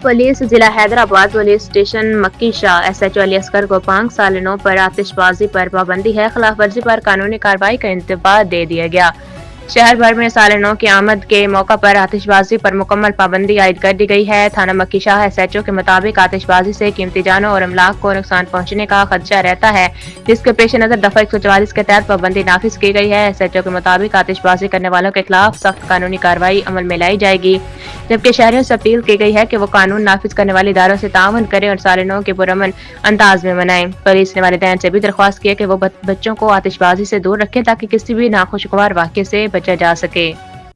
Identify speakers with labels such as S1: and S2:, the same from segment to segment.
S1: Police जिला Hyderabad police station मक्की Shah SHO Ali Asghar को 5 साल 9 पर आतिशबाजी पर पाबंदी है खिलाफ वर्जी पर कानूनी कार्रवाई का इंतबाह दे दिया गया। शहर भर में साल 9 की आमद के मौका पर आतिशबाजी पर मुकम्मल पाबंदी आयद कर दी गई है। थाना मक्की शाह SHO के मुताबिक आतिशबाजी से कीमती जानों और अमलाक को नुकसान पहुंचने का खदशा रहता है, जिसके पेश नजर दफा 144 के तहत पाबंदी नाफिज की गई है। SHO के मुताबिक आतिशबाजी करने वालों के खिलाफ सख्त कानूनी कार्रवाई अमल में लाई जाएगी, जबकि शहरियों से अपील की गई है कि वो कानून नाफिज करने वाले इदारों से ताउन करें और साल 9 के पुरअमन अंदाज में मनाएं। पुलिस ने वालिदैन से भी दरख्वास्त की है कि वो बच्चों को आतिशबाजी से दूर रखें ताकि किसी भी नाखुशगवार वाक़े से बचा जा सके।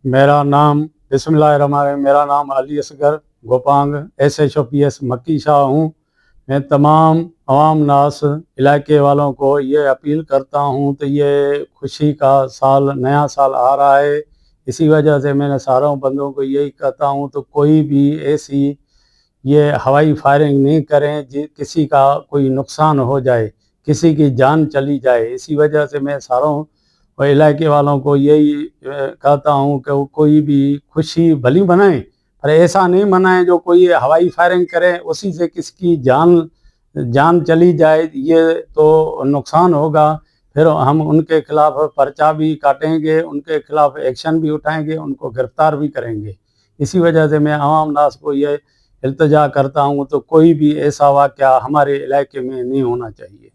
S2: मेरा नाम मेरा नाम अली असगर गोपांग SHO PS मक्की शाह हूँ। मैं तमाम अवाम नास इलाके वालों को ये अपील करता हूँ तो ये खुशी का साल नया साल आ रहा है, इसी वजह से मैंने सारों बंदों को यही कहता हूँ तो कोई भी ऐसी ये हवाई फायरिंग नहीं करें किसी का कोई नुकसान हो जाए, किसी की जान चली जाए। इसी वजह से मैं सारों और इलाके वालों को यही कहता हूँ कि वो कोई भी खुशी भली मनाएं, पर ऐसा नहीं मनाएं जो कोई हवाई फायरिंग करे उसी से किसकी जान चली जाए, ये तो नुकसान होगा। फिर हम उनके खिलाफ पर्चा भी काटेंगे, उनके खिलाफ एक्शन भी उठाएंगे, उनको गिरफ्तार भी करेंगे। इसी वजह से मैं आवाम नास को ये इल्तिजा करता हूँ तो कोई भी ऐसा वाक़या हमारे इलाके में नहीं होना चाहिए।